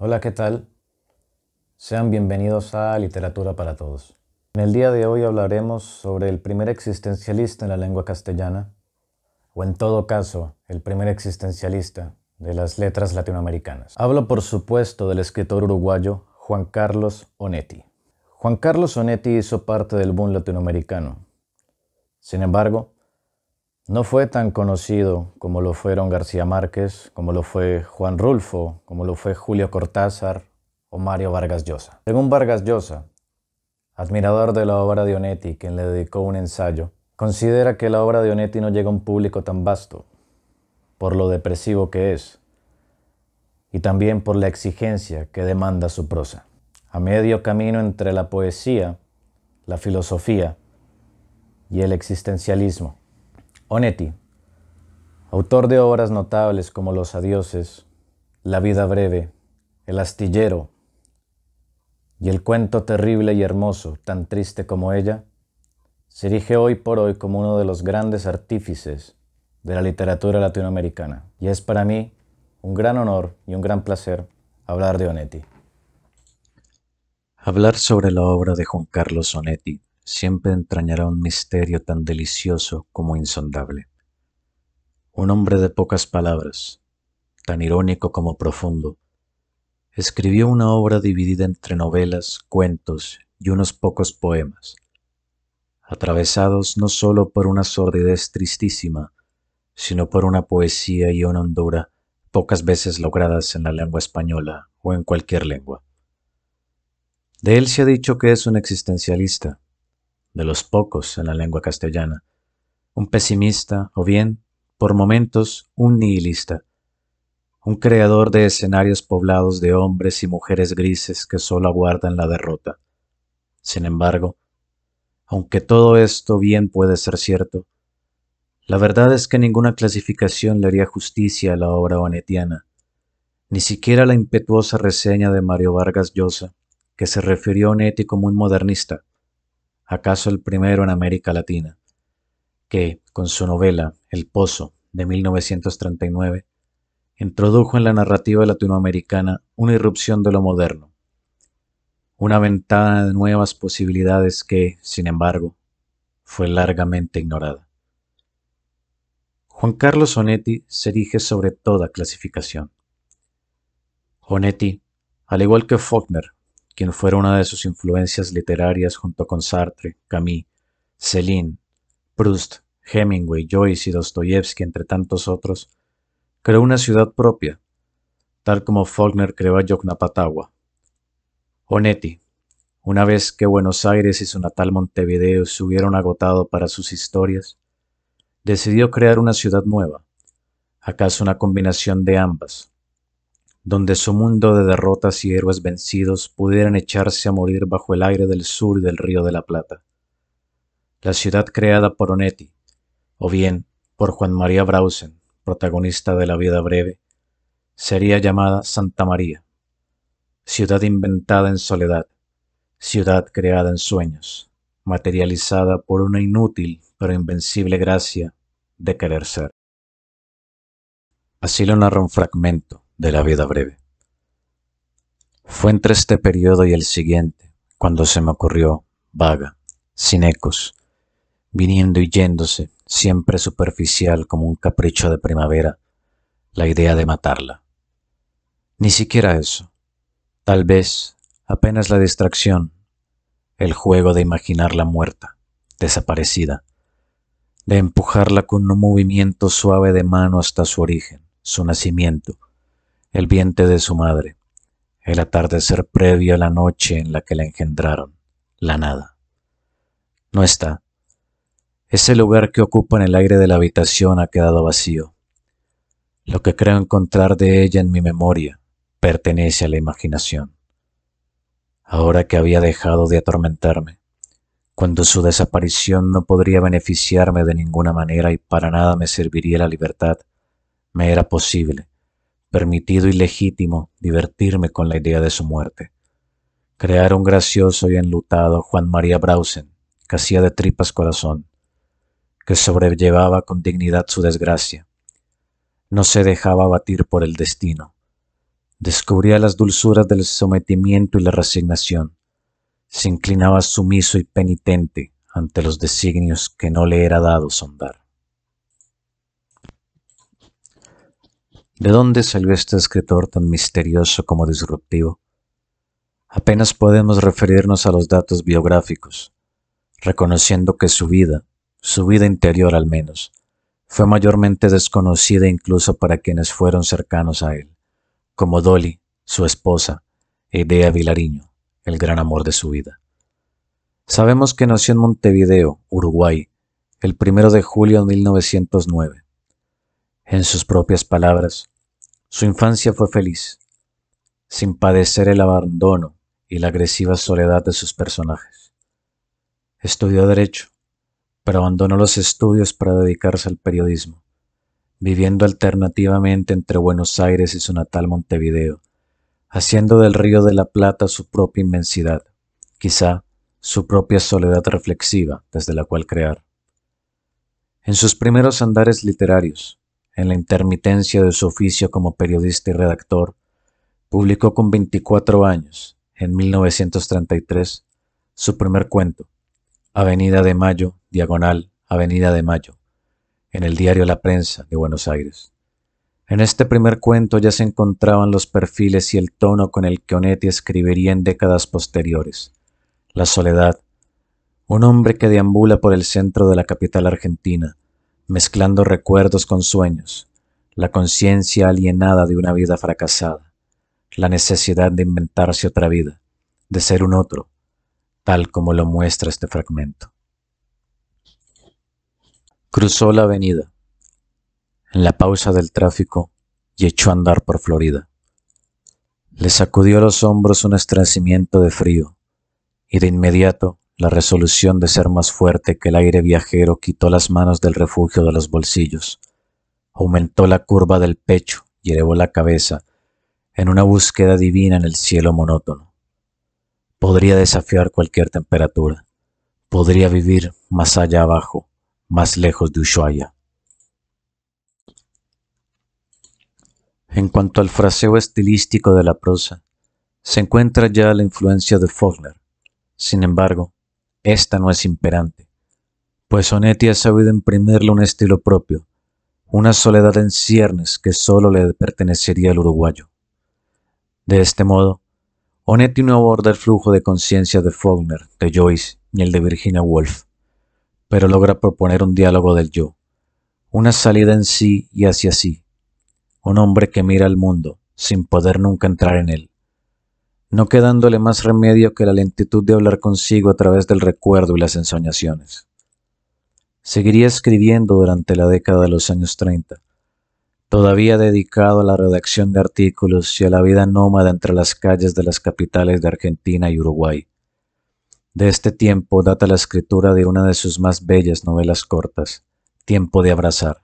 Hola, ¿qué tal? Sean bienvenidos a Literatura para Todos. En el día de hoy hablaremos sobre el primer existencialista en la lengua castellana, o en todo caso, el primer existencialista de las letras latinoamericanas. Hablo, por supuesto, del escritor uruguayo Juan Carlos Onetti. Juan Carlos Onetti hizo parte del boom latinoamericano. Sin embargo, no fue tan conocido como lo fueron García Márquez, como lo fue Juan Rulfo, como lo fue Julio Cortázar o Mario Vargas Llosa. Según Vargas Llosa, admirador de la obra de Onetti, quien le dedicó un ensayo, considera que la obra de Onetti no llega a un público tan vasto, por lo depresivo que es, y también por la exigencia que demanda su prosa. A medio camino entre la poesía, la filosofía y el existencialismo. Onetti, autor de obras notables como Los Adioses, La vida breve, El astillero y el cuento terrible y hermoso, tan triste como ella, se erige hoy por hoy como uno de los grandes artífices de la literatura latinoamericana. Y es para mí un gran honor y un gran placer hablar de Onetti. Hablar sobre la obra de Juan Carlos Onetti siempre entrañará un misterio tan delicioso como insondable. Un hombre de pocas palabras, tan irónico como profundo, escribió una obra dividida entre novelas, cuentos y unos pocos poemas, atravesados no solo por una sordidez tristísima, sino por una poesía y una hondura pocas veces logradas en la lengua española o en cualquier lengua. De él se ha dicho que es un existencialista, de los pocos en la lengua castellana, un pesimista o bien, por momentos, un nihilista, un creador de escenarios poblados de hombres y mujeres grises que solo aguardan la derrota. Sin embargo, aunque todo esto bien puede ser cierto, la verdad es que ninguna clasificación le haría justicia a la obra onetiana, ni siquiera la impetuosa reseña de Mario Vargas Llosa, que se refirió a Onetti como un modernista, acaso el primero en América Latina, que, con su novela El Pozo, de 1939, introdujo en la narrativa latinoamericana una irrupción de lo moderno, una ventana de nuevas posibilidades que, sin embargo, fue largamente ignorada. Juan Carlos Onetti se erige sobre toda clasificación. Onetti, al igual que Faulkner, quien fuera una de sus influencias literarias junto con Sartre, Camus, Céline, Proust, Hemingway, Joyce y Dostoyevsky, entre tantos otros, creó una ciudad propia, tal como Faulkner creó a Yoknapatagua. Onetti, una vez que Buenos Aires y su natal Montevideo se hubieron agotado para sus historias, decidió crear una ciudad nueva, acaso una combinación de ambas, donde su mundo de derrotas y héroes vencidos pudieran echarse a morir bajo el aire del sur y del Río de la Plata. La ciudad creada por Onetti, o bien por Juan María Brausen, protagonista de La vida breve, sería llamada Santa María, ciudad inventada en soledad, ciudad creada en sueños, materializada por una inútil pero invencible gracia de querer ser. Así lo narra un fragmento de La vida breve. Fue entre este periodo y el siguiente cuando se me ocurrió, vaga, sin ecos, viniendo y yéndose, siempre superficial como un capricho de primavera, la idea de matarla. Ni siquiera eso, tal vez apenas la distracción, el juego de imaginarla muerta, desaparecida, de empujarla con un movimiento suave de mano hasta su origen, su nacimiento, el vientre de su madre, el atardecer previo a la noche en la que la engendraron, la nada. No está. Ese lugar que ocupa en el aire de la habitación ha quedado vacío. Lo que creo encontrar de ella en mi memoria pertenece a la imaginación. Ahora que había dejado de atormentarme, cuando su desaparición no podría beneficiarme de ninguna manera y para nada me serviría la libertad, me era posible, permitido y legítimo, divertirme con la idea de su muerte. Crear un gracioso y enlutado Juan María Brausen, que hacía de tripas corazón, que sobrellevaba con dignidad su desgracia. No se dejaba abatir por el destino, Descubría las dulzuras del sometimiento y la resignación. Se inclinaba sumiso y penitente ante los designios que no le era dado sondar. ¿De dónde salió este escritor tan misterioso como disruptivo? Apenas podemos referirnos a los datos biográficos, reconociendo que su vida interior al menos, fue mayormente desconocida incluso para quienes fueron cercanos a él, como Dolly, su esposa, e Idea Vilariño, el gran amor de su vida. Sabemos que nació en Montevideo, Uruguay, el 1 de julio de 1909. En sus propias palabras, su infancia fue feliz, sin padecer el abandono y la agresiva soledad de sus personajes. Estudió Derecho, pero abandonó los estudios para dedicarse al periodismo, viviendo alternativamente entre Buenos Aires y su natal Montevideo, haciendo del Río de la Plata su propia inmensidad, quizá su propia soledad reflexiva desde la cual crear. En sus primeros andares literarios, en la intermitencia de su oficio como periodista y redactor, publicó con 24 años, en 1933, su primer cuento, Avenida de Mayo, diagonal, Avenida de Mayo, en el diario La Prensa de Buenos Aires. En este primer cuento ya se encontraban los perfiles y el tono con el que Onetti escribiría en décadas posteriores. La soledad, un hombre que deambula por el centro de la capital argentina, mezclando recuerdos con sueños, la conciencia alienada de una vida fracasada, la necesidad de inventarse otra vida, de ser un otro, tal como lo muestra este fragmento. Cruzó la avenida, en la pausa del tráfico, y echó a andar por Florida. Le sacudió a los hombros un estremecimiento de frío, y de inmediato la resolución de ser más fuerte que el aire viajero quitó las manos del refugio de los bolsillos, aumentó la curva del pecho y elevó la cabeza en una búsqueda divina en el cielo monótono. Podría desafiar cualquier temperatura, podría vivir más allá abajo, más lejos de Ushuaia. En cuanto al fraseo estilístico de la prosa, se encuentra ya la influencia de Faulkner. Sin embargo, esta no es imperante, pues Onetti ha sabido imprimirle un estilo propio, una soledad en ciernes que sólo le pertenecería al uruguayo. De este modo, Onetti no aborda el flujo de conciencia de Faulkner, de Joyce ni el de Virginia Woolf, pero logra proponer un diálogo del yo, una salida en sí y hacia sí, un hombre que mira al mundo sin poder nunca entrar en él, no quedándole más remedio que la lentitud de hablar consigo a través del recuerdo y las ensoñaciones. Seguiría escribiendo durante la década de los años 30, todavía dedicado a la redacción de artículos y a la vida nómada entre las calles de las capitales de Argentina y Uruguay. De este tiempo data la escritura de una de sus más bellas novelas cortas, Tiempo de abrazar,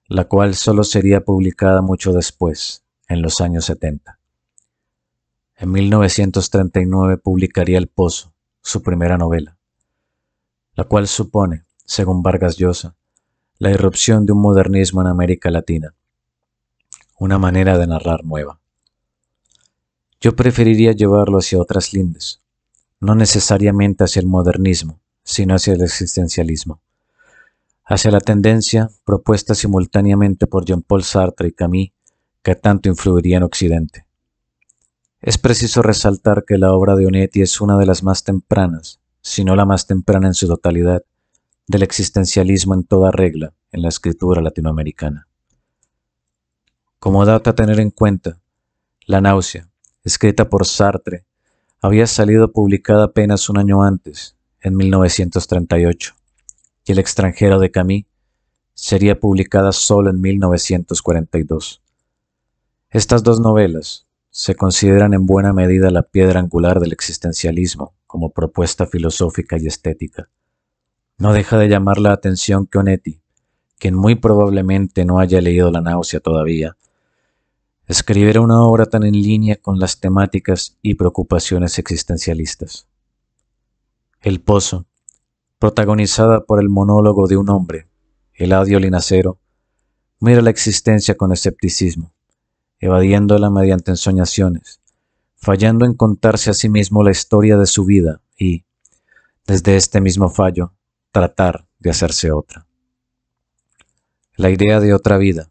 la cual solo sería publicada mucho después, en los años 70. En 1939 publicaría El Pozo, su primera novela, la cual supone, según Vargas Llosa, la irrupción de un modernismo en América Latina, una manera de narrar nueva. Yo preferiría llevarlo hacia otras lindes, no necesariamente hacia el modernismo, sino hacia el existencialismo, hacia la tendencia propuesta simultáneamente por Jean-Paul Sartre y Camus, que tanto influiría en Occidente. Es preciso resaltar que la obra de Onetti es una de las más tempranas, si no la más temprana en su totalidad, del existencialismo en toda regla en la escritura latinoamericana. Como dato a tener en cuenta, La náusea, escrita por Sartre, había salido publicada apenas un año antes, en 1938, y El extranjero de Camus sería publicada solo en 1942. Estas dos novelas se consideran en buena medida la piedra angular del existencialismo como propuesta filosófica y estética. No deja de llamar la atención que Onetti, quien muy probablemente no haya leído La náusea todavía, escribiera una obra tan en línea con las temáticas y preocupaciones existencialistas. El Pozo, protagonizada por el monólogo de un hombre, Eladio Linacero, mira la existencia con escepticismo evadiéndola mediante ensoñaciones, fallando en contarse a sí mismo la historia de su vida y, desde este mismo fallo, tratar de hacerse otra. La idea de otra vida,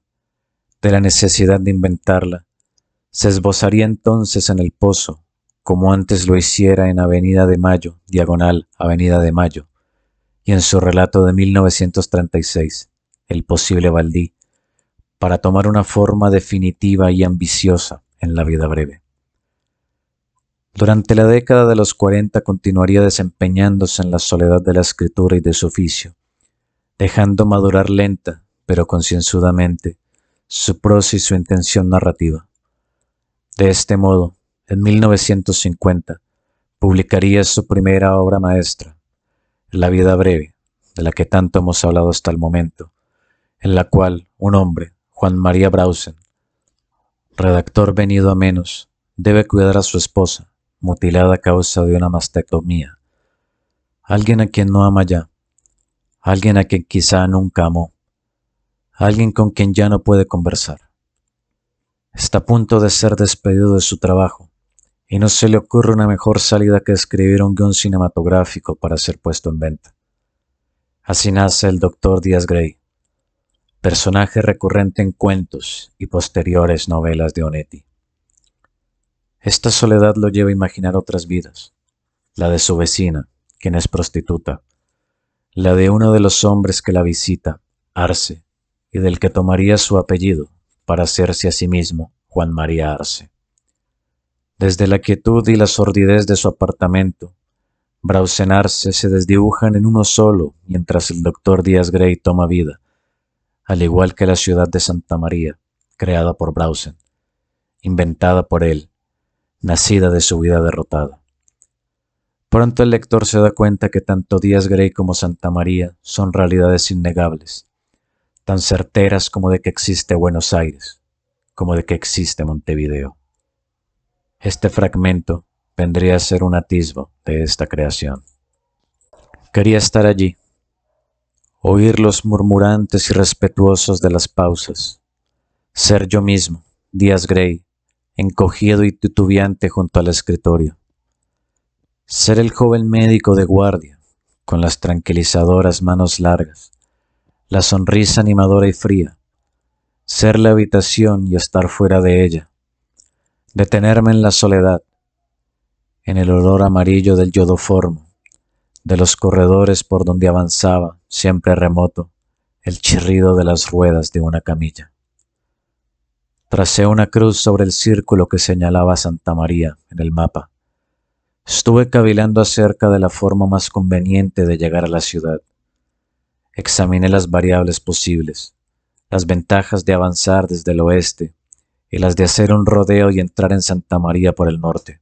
de la necesidad de inventarla, se esbozaría entonces en el pozo, como antes lo hiciera en Avenida de Mayo, diagonal Avenida de Mayo, y en su relato de 1936, El posible Baldí, para tomar una forma definitiva y ambiciosa en la vida breve. Durante la década de los 40 continuaría desempeñándose en la soledad de la escritura y de su oficio, dejando madurar lenta, pero concienzudamente, su prosa y su intención narrativa. De este modo, en 1950, publicaría su primera obra maestra, La vida breve, de la que tanto hemos hablado hasta el momento, en la cual un hombre, Juan María Brausen, redactor venido a menos, debe cuidar a su esposa, mutilada a causa de una mastectomía. Alguien a quien no ama ya, alguien a quien quizá nunca amó, alguien con quien ya no puede conversar. Está a punto de ser despedido de su trabajo, y no se le ocurre una mejor salida que escribir un guión cinematográfico para ser puesto en venta. Así nace el Dr. Díaz Grey, personaje recurrente en cuentos y posteriores novelas de Onetti. Esta soledad lo lleva a imaginar otras vidas, la de su vecina, quien es prostituta, la de uno de los hombres que la visita, Arce, y del que tomaría su apellido para hacerse a sí mismo Juan María Arce. Desde la quietud y la sordidez de su apartamento, Brausen Arce se desdibujan en uno solo mientras el Dr. Díaz Grey toma vida, al igual que la ciudad de Santa María, creada por Brausen, inventada por él, nacida de su vida derrotada. Pronto el lector se da cuenta que tanto Díaz Grey como Santa María son realidades innegables, tan certeras como de que existe Buenos Aires, como de que existe Montevideo. Este fragmento vendría a ser un atisbo de esta creación. Quería estar allí, oír los murmurantes y respetuosos de las pausas, ser yo mismo, Díaz Grey, encogido y titubeante junto al escritorio. Ser el joven médico de guardia, con las tranquilizadoras manos largas, la sonrisa animadora y fría. Ser la habitación y estar fuera de ella. Detenerme en la soledad, en el olor amarillo del iodoformo, de los corredores por donde avanzaba, siempre remoto, el chirrido de las ruedas de una camilla. Tracé una cruz sobre el círculo que señalaba Santa María en el mapa. Estuve cavilando acerca de la forma más conveniente de llegar a la ciudad. Examiné las variables posibles, las ventajas de avanzar desde el oeste y las de hacer un rodeo y entrar en Santa María por el norte,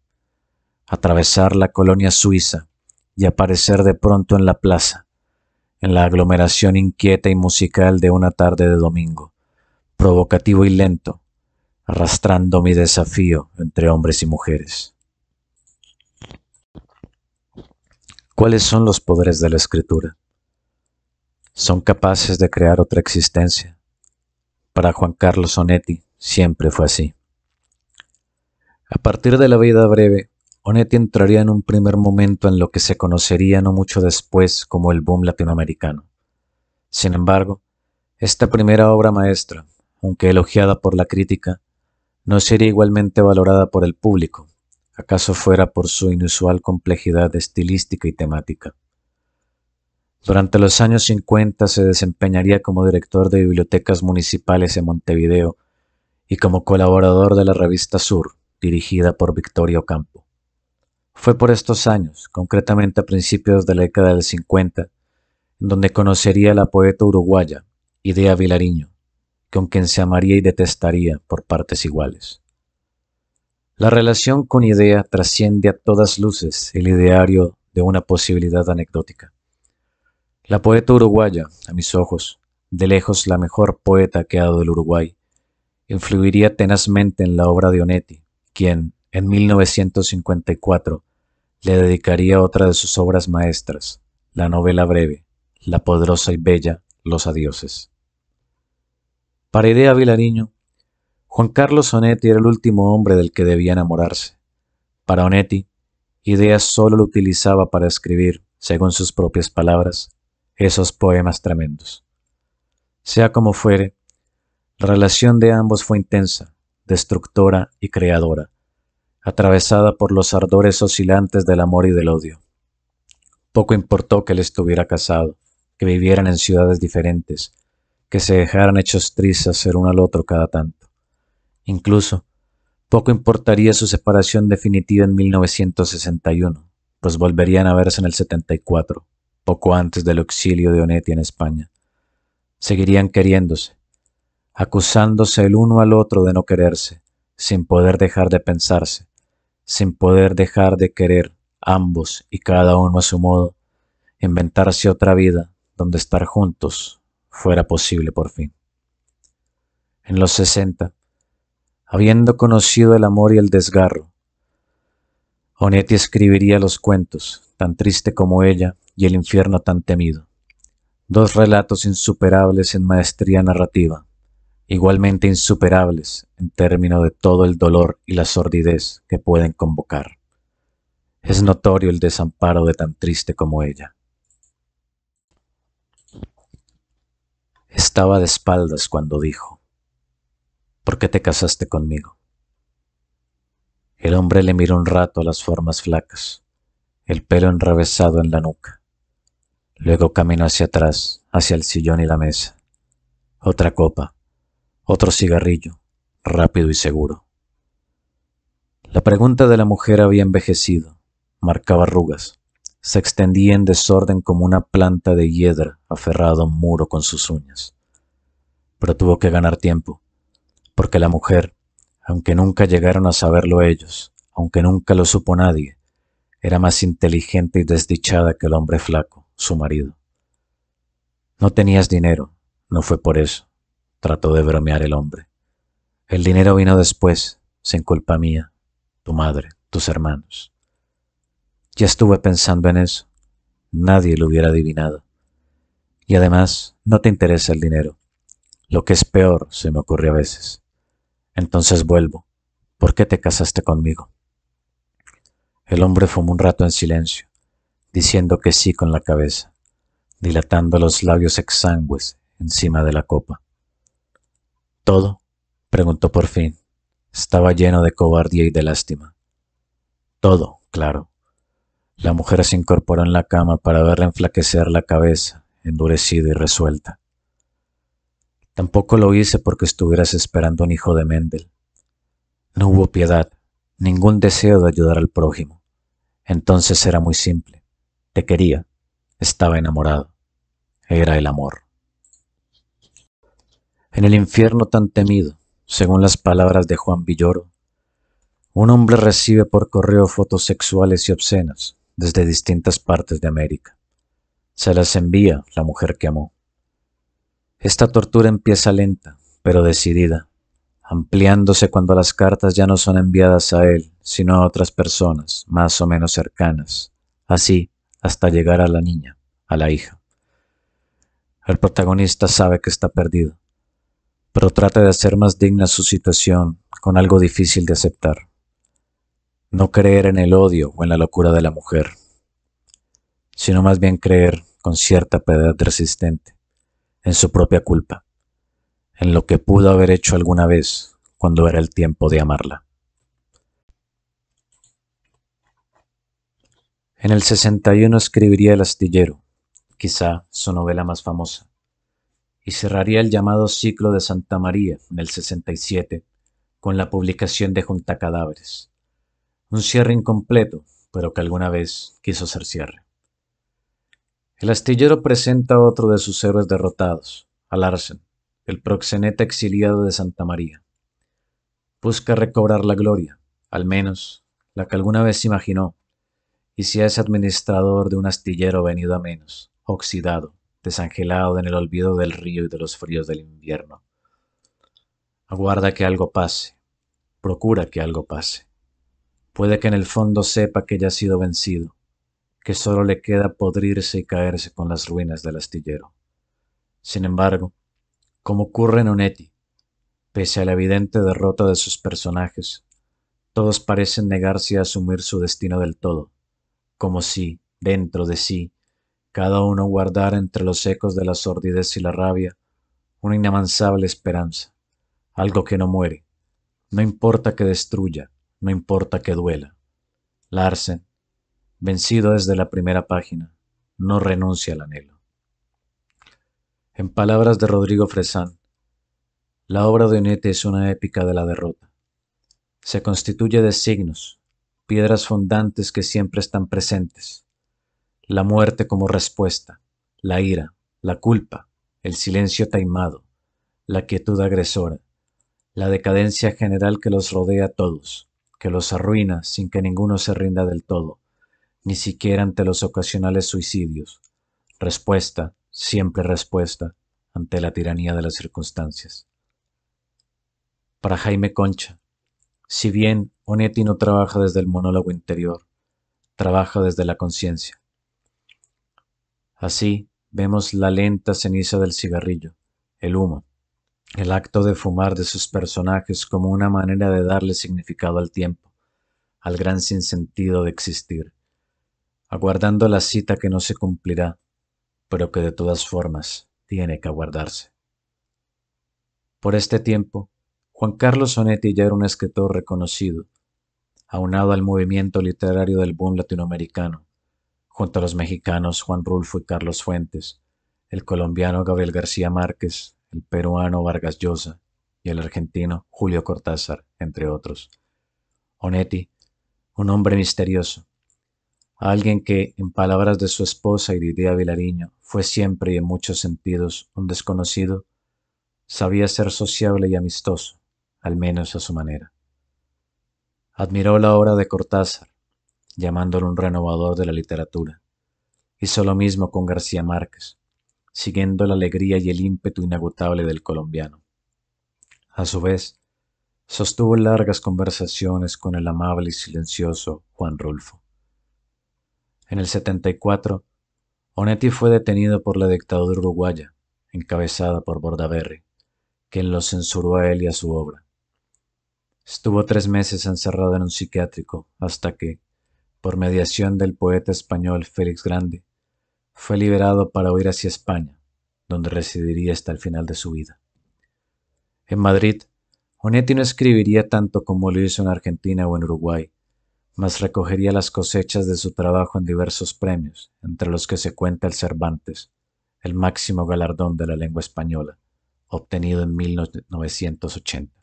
atravesar la colonia suiza y aparecer de pronto en la plaza, en la aglomeración inquieta y musical de una tarde de domingo, provocativo y lento, arrastrando mi desafío entre hombres y mujeres. ¿Cuáles son los poderes de la escritura? Son capaces de crear otra existencia. Para Juan Carlos Onetti siempre fue así. A partir de La vida breve, Onetti entraría en un primer momento en lo que se conocería no mucho después como el boom latinoamericano. Sin embargo, esta primera obra maestra, aunque elogiada por la crítica, no sería igualmente valorada por el público, acaso fuera por su inusual complejidad estilística y temática. Durante los años 50 se desempeñaría como director de bibliotecas municipales en Montevideo y como colaborador de la revista Sur, dirigida por Victorio Campo. Fue por estos años, concretamente a principios de la década del 50, en donde conocería a la poeta uruguaya Idea Vilariño, con quien se amaría y detestaría por partes iguales. La relación con Idea trasciende a todas luces el ideario de una posibilidad anecdótica. La poeta uruguaya, a mis ojos, de lejos la mejor poeta que ha dado el Uruguay, influiría tenazmente en la obra de Onetti, quien, en 1954, le dedicaría otra de sus obras maestras, la novela breve, la poderosa y bella Los Adioses. Para Idea Vilariño, Juan Carlos Onetti era el último hombre del que debía enamorarse. Para Onetti, Ideas solo lo utilizaba para escribir, según sus propias palabras, esos poemas tremendos. Sea como fuere, la relación de ambos fue intensa, destructora y creadora, atravesada por los ardores oscilantes del amor y del odio. Poco importó que él estuviera casado, que vivieran en ciudades diferentes, que se dejaran hechos trizas el uno al otro cada tanto. Incluso, poco importaría su separación definitiva en 1961, pues volverían a verse en el 74, poco antes del exilio de Onetti en España. Seguirían queriéndose, acusándose el uno al otro de no quererse, sin poder dejar de pensarse, sin poder dejar de querer, ambos y cada uno a su modo, inventarse otra vida donde estar juntos fuera posible por fin. En los 60, habiendo conocido el amor y el desgarro, Onetti escribiría los cuentos, tan triste como ella y el infierno tan temido. Dos relatos insuperables en maestría narrativa, igualmente insuperables en términos de todo el dolor y la sordidez que pueden convocar. Es notorio el desamparo de tan triste como ella. Estaba de espaldas cuando dijo: ¿por qué te casaste conmigo? El hombre le miró un rato a las formas flacas, el pelo enrevesado en la nuca. Luego caminó hacia atrás, hacia el sillón y la mesa. Otra copa, otro cigarrillo, rápido y seguro. La pregunta de la mujer había envejecido, marcaba arrugas, se extendía en desorden como una planta de hiedra aferrada a un muro con sus uñas. Pero tuvo que ganar tiempo, porque la mujer, aunque nunca llegaron a saberlo ellos, aunque nunca lo supo nadie, era más inteligente y desdichada que el hombre flaco, su marido. No tenías dinero, no fue por eso, trató de bromear el hombre. El dinero vino después, sin culpa mía, tu madre, tus hermanos. Ya estuve pensando en eso, nadie lo hubiera adivinado. Y además, no te interesa el dinero. Lo que es peor, se me ocurre a veces. Entonces vuelvo. ¿Por qué te casaste conmigo? El hombre fumó un rato en silencio, diciendo que sí con la cabeza, dilatando los labios exangües encima de la copa. ¿Todo? Preguntó por fin. Estaba lleno de cobardía y de lástima. Todo, claro. La mujer se incorporó en la cama para verle enflaquecer la cabeza, endurecida y resuelta. Tampoco lo hice porque estuvieras esperando un hijo de Mendel. No hubo piedad, ningún deseo de ayudar al prójimo. Entonces era muy simple. Te quería, estaba enamorado. Era el amor. En el infierno tan temido, según las palabras de Juan Villoro, un hombre recibe por correo fotos sexuales y obscenas desde distintas partes de América. Se las envía la mujer que amó. Esta tortura empieza lenta, pero decidida, ampliándose cuando las cartas ya no son enviadas a él, sino a otras personas, más o menos cercanas, así hasta llegar a la niña, a la hija. El protagonista sabe que está perdido, pero trata de hacer más digna su situación con algo difícil de aceptar. No creer en el odio o en la locura de la mujer, sino más bien creer, con cierta piedad resistente, en su propia culpa, en lo que pudo haber hecho alguna vez cuando era el tiempo de amarla. En el 61 escribiría El astillero, quizá su novela más famosa, y cerraría el llamado ciclo de Santa María en el 67 con la publicación de Junta Cadáveres, un cierre incompleto, pero que alguna vez quiso ser cierre. El astillero presenta otro de sus héroes derrotados, a Larsen, el proxeneta exiliado de Santa María. Busca recobrar la gloria, al menos la que alguna vez imaginó, y sea ese administrador de un astillero venido a menos, oxidado, desangelado en el olvido del río y de los fríos del invierno. Aguarda que algo pase, procura que algo pase. Puede que en el fondo sepa que ya ha sido vencido, que solo le queda podrirse y caerse con las ruinas del astillero. Sin embargo, como ocurre en Onetti, Pese a la evidente derrota de sus personajes, todos parecen negarse a asumir su destino del todo, como si, dentro de sí, cada uno guardara entre los ecos de la sordidez y la rabia una inamansable esperanza, algo que no muere, no importa que destruya, no importa que duela. Larsen, vencido desde la primera página, no renuncia al anhelo. En palabras de Rodrigo Fresán, la obra de Onetti es una épica de la derrota. Se constituye de signos, piedras fondantes que siempre están presentes. La muerte como respuesta, la ira, la culpa, el silencio taimado, la quietud agresora, la decadencia general que los rodea a todos, que los arruina sin que ninguno se rinda del todo, ni siquiera ante los ocasionales suicidios. Respuesta, siempre respuesta, ante la tiranía de las circunstancias. Para Jaime Concha, si bien Onetti no trabaja desde el monólogo interior, trabaja desde la conciencia. Así vemos la lenta ceniza del cigarrillo, el humo, el acto de fumar de sus personajes como una manera de darle significado al tiempo, al gran sinsentido de existir, aguardando la cita que no se cumplirá, pero que de todas formas tiene que aguardarse. Por este tiempo, Juan Carlos Onetti ya era un escritor reconocido, aunado al movimiento literario del boom latinoamericano, junto a los mexicanos Juan Rulfo y Carlos Fuentes, el colombiano Gabriel García Márquez, el peruano Vargas Llosa y el argentino Julio Cortázar, entre otros. Onetti, un hombre misterioso, alguien que, en palabras de su esposa Iridia Vilariño, fue siempre y en muchos sentidos un desconocido, sabía ser sociable y amistoso, al menos a su manera. Admiró la obra de Cortázar, llamándolo un renovador de la literatura. Hizo lo mismo con García Márquez, siguiendo la alegría y el ímpetu inagotable del colombiano. A su vez, sostuvo largas conversaciones con el amable y silencioso Juan Rulfo. En el 74, Onetti fue detenido por la dictadura uruguaya, encabezada por Bordaberry, quien lo censuró a él y a su obra. Estuvo 3 meses encerrado en un psiquiátrico hasta que, por mediación del poeta español Félix Grande, fue liberado para huir hacia España, donde residiría hasta el final de su vida. En Madrid, Onetti no escribiría tanto como lo hizo en Argentina o en Uruguay, mas recogería las cosechas de su trabajo en diversos premios, entre los que se cuenta el Cervantes, el máximo galardón de la lengua española, obtenido en 1980.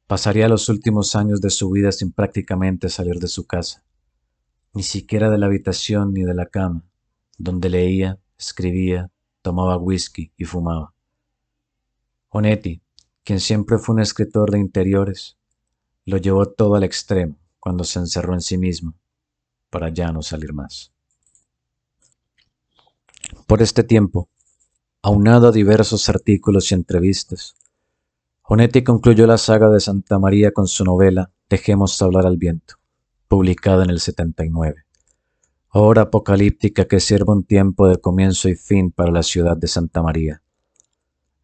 Pasaría los últimos años de su vida sin prácticamente salir de su casa, ni siquiera de la habitación ni de la cama, donde leía, escribía, tomaba whisky y fumaba. Onetti, quien siempre fue un escritor de interiores, lo llevó todo al extremo cuando se encerró en sí mismo, para ya no salir más. Por este tiempo, aunado a diversos artículos y entrevistas, Onetti concluyó la saga de Santa María con su novela Dejemos hablar al viento, publicada en el 79, obra apocalíptica que sirve un tiempo de comienzo y fin para la ciudad de Santa María.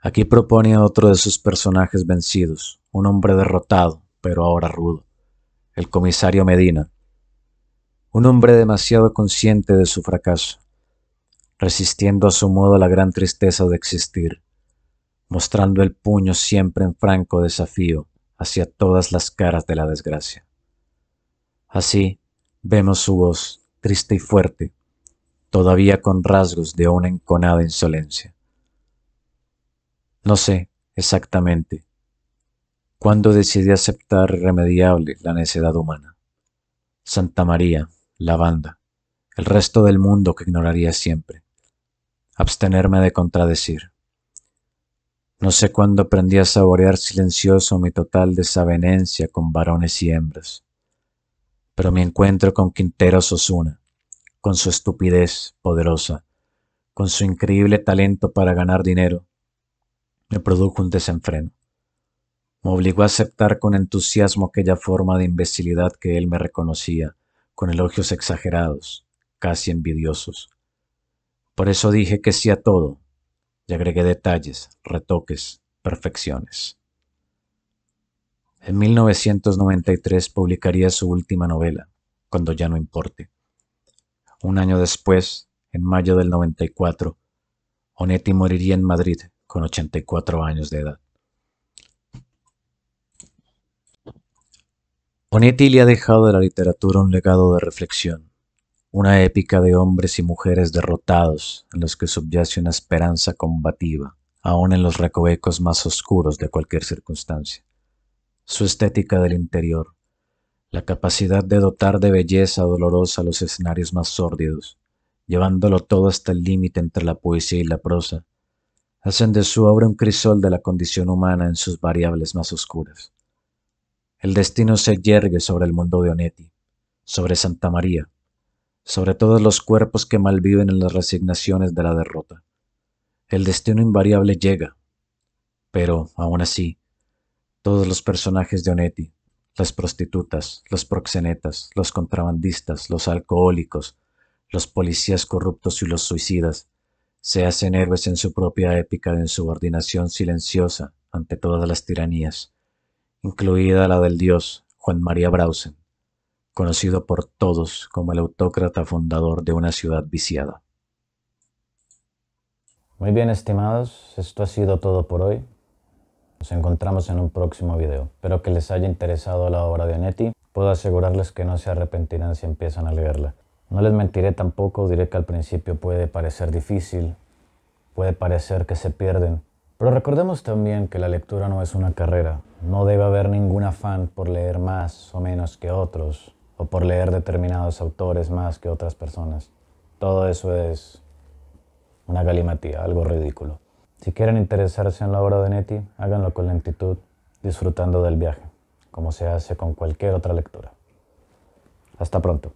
Aquí propone a otro de sus personajes vencidos, un hombre derrotado, pero ahora rudo, el comisario Medina, un hombre demasiado consciente de su fracaso, resistiendo a su modo la gran tristeza de existir, mostrando el puño siempre en franco desafío hacia todas las caras de la desgracia. Así vemos su voz, triste y fuerte, todavía con rasgos de una enconada insolencia. No sé exactamente cuándo decidí aceptar irremediable la necedad humana. Santa María, la banda, el resto del mundo que ignoraría siempre. Abstenerme de contradecir. No sé cuándo aprendí a saborear silencioso mi total desavenencia con varones y hembras. Pero mi encuentro con Quintero Osuna, con su estupidez poderosa, con su increíble talento para ganar dinero, me produjo un desenfreno. Me obligó a aceptar con entusiasmo aquella forma de imbecilidad que él me reconocía, con elogios exagerados, casi envidiosos. Por eso dije que sí a todo, y agregué detalles, retoques, perfecciones. En 1993 publicaría su última novela, Cuando ya no importe. Un año después, en mayo del 94, Onetti moriría en Madrid con 84 años de edad. Onetti le ha dejado a la literatura un legado de reflexión, una épica de hombres y mujeres derrotados en los que subyace una esperanza combativa, aun en los recovecos más oscuros de cualquier circunstancia. Su estética del interior, la capacidad de dotar de belleza dolorosa los escenarios más sórdidos, llevándolo todo hasta el límite entre la poesía y la prosa, hacen de su obra un crisol de la condición humana en sus variables más oscuras. El destino se yergue sobre el mundo de Onetti, sobre Santa María, sobre todos los cuerpos que malviven en las resignaciones de la derrota. El destino invariable llega, pero, aún así, todos los personajes de Onetti, las prostitutas, los proxenetas, los contrabandistas, los alcohólicos, los policías corruptos y los suicidas, se hacen héroes en su propia épica de insubordinación silenciosa ante todas las tiranías, incluida la del dios Juan María Brausen, conocido por todos como el autócrata fundador de una ciudad viciada. Muy bien, estimados, esto ha sido todo por hoy. Nos encontramos en un próximo video. Espero que les haya interesado la obra de Onetti. Puedo asegurarles que no se arrepentirán si empiezan a leerla. No les mentiré tampoco, diré que al principio puede parecer difícil, puede parecer que se pierden. Pero recordemos también que la lectura no es una carrera. No debe haber ningún afán por leer más o menos que otros, o por leer determinados autores más que otras personas. Todo eso es una galimatía, algo ridículo. Si quieren interesarse en la obra de Onetti, háganlo con lentitud, disfrutando del viaje, como se hace con cualquier otra lectura. Hasta pronto.